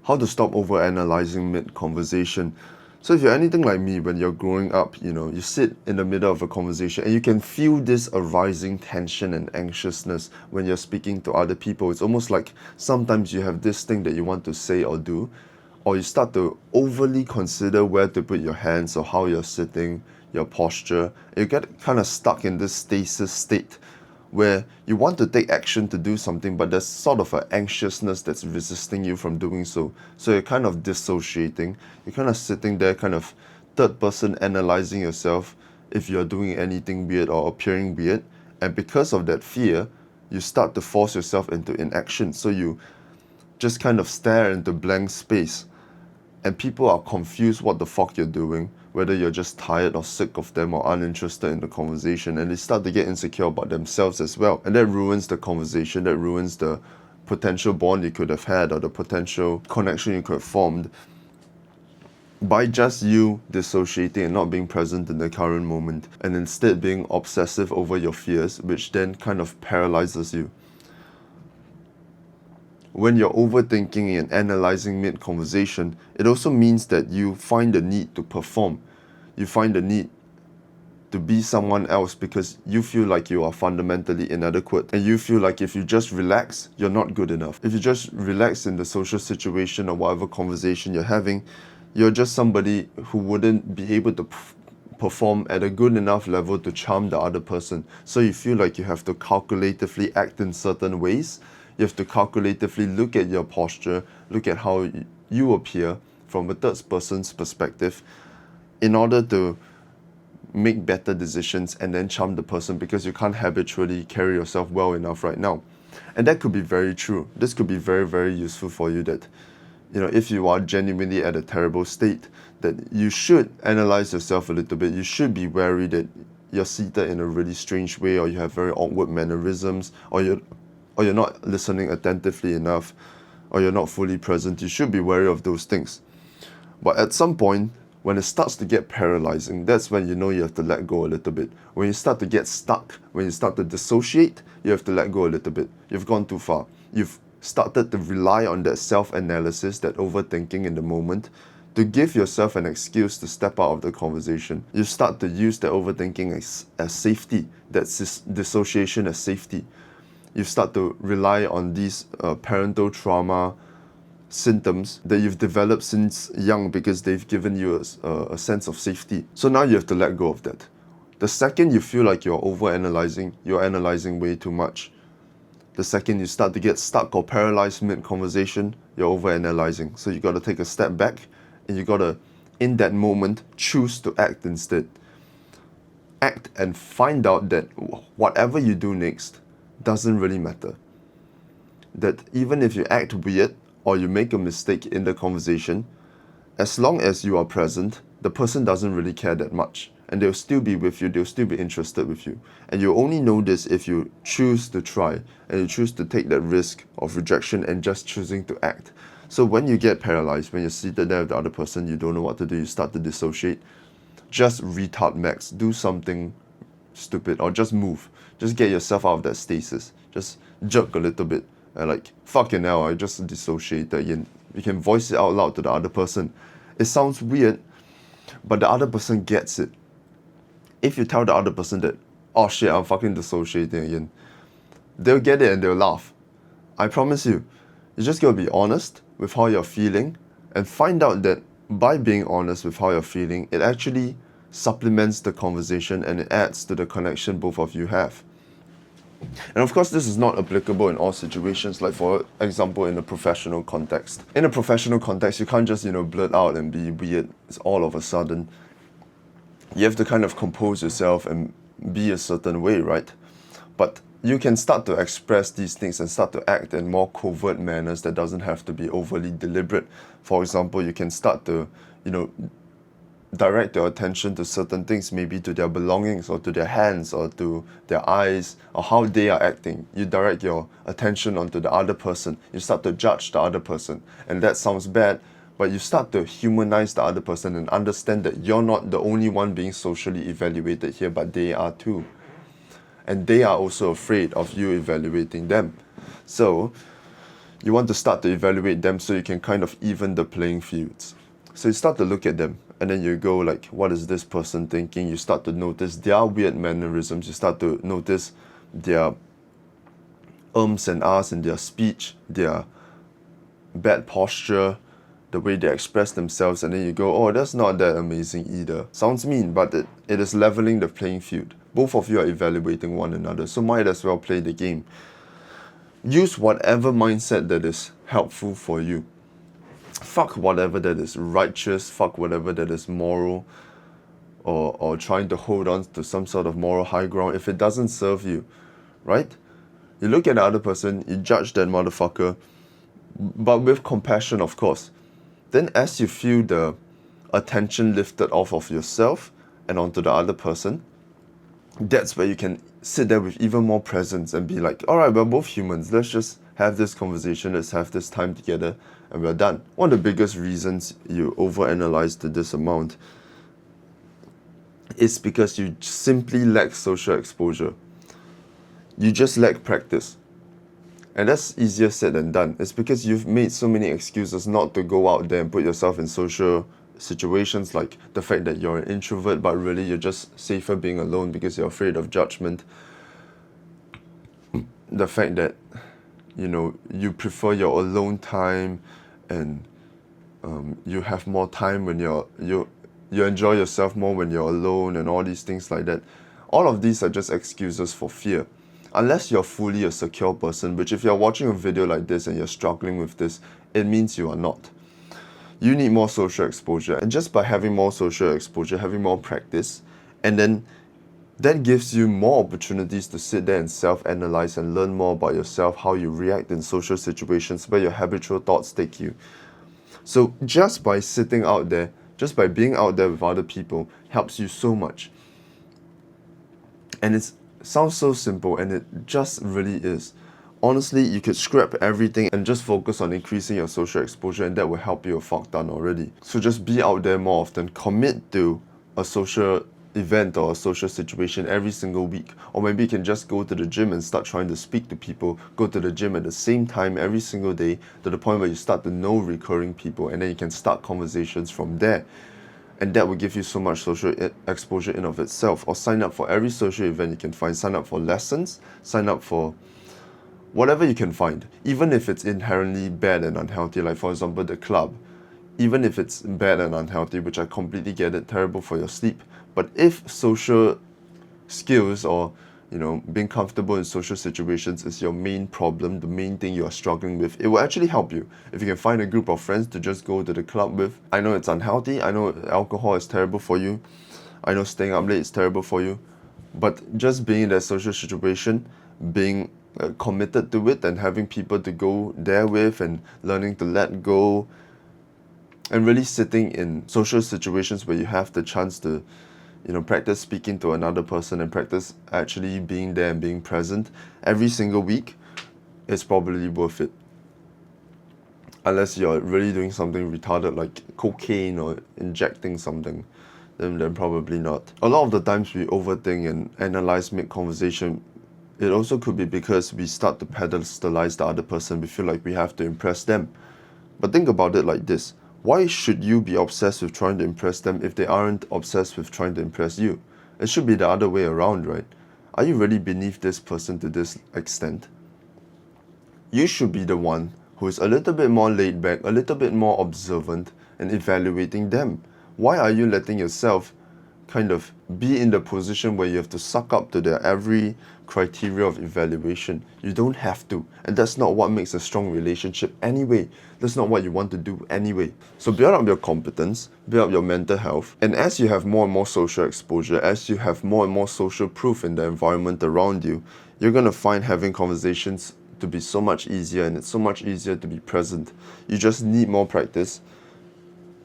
How to stop overanalyzing mid-conversation. So if you're anything like me, when you're growing up, you sit in the middle of a conversation and you can feel this arising tension and anxiousness when you're speaking to other people. It's almost like sometimes you have this thing that you want to say or do, or you start to overly consider where to put your hands or how you're sitting, your posture. You get kind of stuck in this stasis state where you want to take action to do something, but there's sort of an anxiousness that's resisting you from doing so. So you're kind of dissociating. You're kind of sitting there, kind of third person analyzing yourself if you're doing anything weird or appearing weird. And because of that fear, you start to force yourself into inaction. So you just kind of stare into blank space. And people are confused what the fuck you're doing, whether you're just tired or sick of them or uninterested in the conversation, and they start to get insecure about themselves as well. And that ruins the conversation, that ruins the potential bond you could have had or the potential connection you could have formed by just you dissociating and not being present in the current moment, and instead being obsessive over your fears, which then kind of paralyzes you. When you're overthinking and analyzing mid-conversation, it also means that you find the need to perform. You find the need to be someone else because you feel like you are fundamentally inadequate. And you feel like if you just relax, you're not good enough. If you just relax in the social situation or whatever conversation you're having, you're just somebody who wouldn't be able to perform at a good enough level to charm the other person. So you feel like you have to calculatively act in certain ways. You have to calculatively look at your posture, look at how you appear from a third person's perspective in order to make better decisions and then charm the person, because you can't habitually carry yourself well enough right now. And that could be very true. This could be very, very useful for you, that if you are genuinely at a terrible state, that you should analyze yourself a little bit. You should be wary that you're seated in a really strange way, or you have very awkward mannerisms, or you're not listening attentively enough, or you're not fully present. You should be wary of those things. But at some point, when it starts to get paralyzing, that's when you know you have to let go a little bit. When you start to get stuck, when you start to dissociate, you have to let go a little bit. You've gone too far. You've started to rely on that self-analysis, that overthinking in the moment, to give yourself an excuse to step out of the conversation. You start to use that overthinking as safety, that dissociation as safety. You start to rely on these parental trauma symptoms that you've developed since young because they've given you a sense of safety. So now you have to let go of that. The second you feel like you're overanalyzing, you're analyzing way too much. The second you start to get stuck or paralyzed mid-conversation, you're overanalyzing. So you got to take a step back, and you got to, in that moment, choose to act instead. Act and find out that whatever you do next doesn't really matter. That even if you act weird or you make a mistake in the conversation, as long as you are present, the person doesn't really care that much. And they'll still be with you, they'll still be interested with you. And you only know this if you choose to try, and you choose to take that risk of rejection and just choosing to act. So when you get paralyzed, when you're seated there with the other person, you don't know what to do, you start to dissociate, just retard max, do something stupid, or just move. Just get yourself out of that stasis. Just jerk a little bit. And like, fucking hell, I just dissociated. You can voice it out loud to the other person. It sounds weird, but the other person gets it. If you tell the other person that, oh shit, I'm fucking dissociating again, they'll get it and they'll laugh. I promise you. You just gotta be honest with how you're feeling, and find out that by being honest with how you're feeling, it actually supplements the conversation and it adds to the connection both of you have. And of course, this is not applicable in all situations, like for example, in a professional context. In a professional context, you can't just, blurt out and be weird. It's all of a sudden. You have to kind of compose yourself and be a certain way, right? But you can start to express these things and start to act in more covert manners that doesn't have to be overly deliberate. For example, you can start to, direct your attention to certain things, maybe to their belongings or to their hands or to their eyes or how they are acting. You direct your attention onto the other person. You start to judge the other person. And that sounds bad, but you start to humanize the other person and understand that you're not the only one being socially evaluated here, but they are too. And they are also afraid of you evaluating them. So You want to start to evaluate them so you can kind of even the playing fields. So you start to look at them and then you go like, what is this person thinking? You start to notice their weird mannerisms. You start to notice their ums and ahs in their speech, their bad posture, the way they express themselves, and then you go, oh, that's not that amazing either. Sounds mean, but it is leveling the playing field. Both of you are evaluating one another, so might as well play the game. Use whatever mindset that is helpful for you. Fuck whatever that is righteous, fuck whatever that is moral, or trying to hold on to some sort of moral high ground if it doesn't serve you, right? You look at the other person, you judge that motherfucker, but with compassion, of course. Then as you feel the attention lifted off of yourself and onto the other person, that's where you can sit there with even more presence and be like, all right, we're both humans. Let's just have this conversation. Let's have this time together and we're done. One of the biggest reasons you overanalyze to this amount is because you simply lack social exposure. You just lack practice. And that's easier said than done. It's because you've made so many excuses not to go out there and put yourself in social situations, like the fact that you're an introvert, but really you're just safer being alone because you're afraid of judgment. The fact that, you prefer your alone time and you have more time when you enjoy yourself more when you're alone and all these things like that. All of these are just excuses for fear. Unless you're fully a secure person, which if you're watching a video like this and you're struggling with this, it means you are not. You need more social exposure, and just by having more social exposure, having more practice, and then that gives you more opportunities to sit there and self-analyze and learn more about yourself, how you react in social situations, where your habitual thoughts take you. So just by sitting out there, just by being out there with other people, helps you so much. And it sounds so simple, and it just really is. Honestly, you could scrap everything and just focus on increasing your social exposure, and that will help you a fuck ton already. So just be out there more often. Commit to a social event or a social situation every single week. Or maybe you can just go to the gym and start trying to speak to people. Go to the gym at the same time every single day to the point where you start to know recurring people, and then you can start conversations from there. And that will give you so much social exposure in of itself. Or sign up for every social event you can find. Sign up for lessons. Sign up for whatever you can find, even if it's inherently bad and unhealthy, like for example the club. Even if it's bad and unhealthy, which I completely get it, terrible for your sleep. But if social skills or being comfortable in social situations is your main problem, the main thing you are struggling with, it will actually help you. If you can find a group of friends to just go to the club with. I know it's unhealthy, I know alcohol is terrible for you, I know staying up late is terrible for you, but just being in that social situation, being committed to it and having people to go there with and learning to let go and really sitting in social situations where you have the chance to practice speaking to another person and practice actually being there and being present every single week is probably worth it. Unless you're really doing something retarded like cocaine or injecting something, then probably not. A lot of the times we overthink and analyze mid-conversation. It also could be because we start to pedestalize the other person. We feel like we have to impress them. But think about it like this. Why should you be obsessed with trying to impress them if they aren't obsessed with trying to impress you? It should be the other way around, right? Are you really beneath this person to this extent? You should be the one who is a little bit more laid back, a little bit more observant, and evaluating them. Why are you letting yourself kind of be in the position where you have to suck up to their every criteria of evaluation? You don't have to, and that's not what makes a strong relationship anyway. That's not what you want to do anyway. So build up your competence, build up your mental health, and as you have more and more social exposure, as you have more and more social proof in the environment around you, you're going to find having conversations to be so much easier, and it's so much easier to be present. You just need more practice.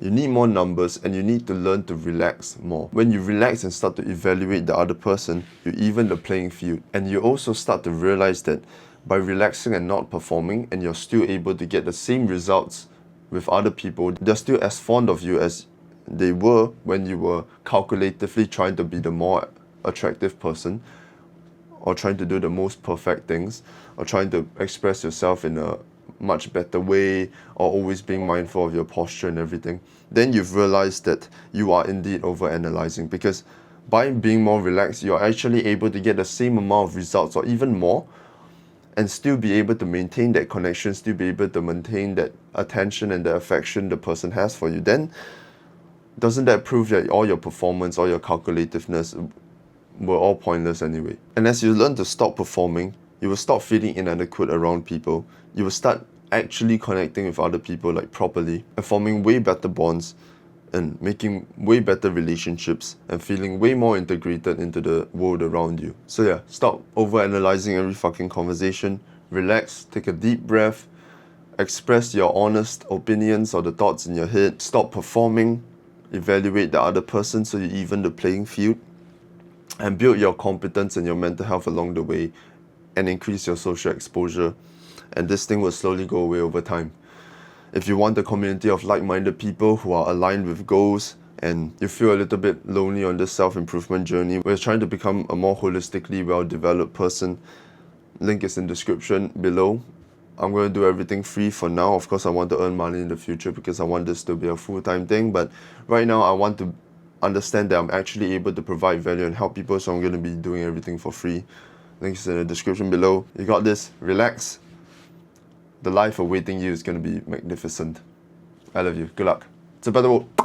You need more numbers, and you need to learn to relax more. When you relax and start to evaluate the other person, you even the playing field. And you also start to realize that by relaxing and not performing, and you're still able to get the same results with other people, they're still as fond of you as they were when you were calculatively trying to be the more attractive person, or trying to do the most perfect things, or trying to express yourself in a much better way, or always being mindful of your posture and everything, then you've realized that you are indeed overanalyzing, because by being more relaxed, you're actually able to get the same amount of results or even more, and still be able to maintain that connection, still be able to maintain that attention and the affection the person has for you. Then doesn't that prove that all your performance, all your calculativeness were all pointless anyway? And as you learn to stop performing, you will stop feeling inadequate around people. You will start actually connecting with other people like properly, and forming way better bonds, and making way better relationships, and feeling way more integrated into the world around you. So yeah, stop overanalyzing every fucking conversation. Relax, take a deep breath, express your honest opinions or the thoughts in your head. Stop performing, evaluate the other person so you even the playing field, and build your competence and your mental health along the way, and increase your social exposure. And this thing will slowly go away over time. If you want a community of like-minded people who are aligned with goals, and you feel a little bit lonely on this self-improvement journey, we're trying to become a more holistically well-developed person. Link is in description below. I'm going to do everything free for now. Of course, I want to earn money in the future because I want this to be a full-time thing. But right now, I want to understand that I'm actually able to provide value and help people, so I'm going to be doing everything for free. Link is in the description below. You got this. Relax. The life awaiting you is going to be magnificent. I love you. Good luck. It's a better world.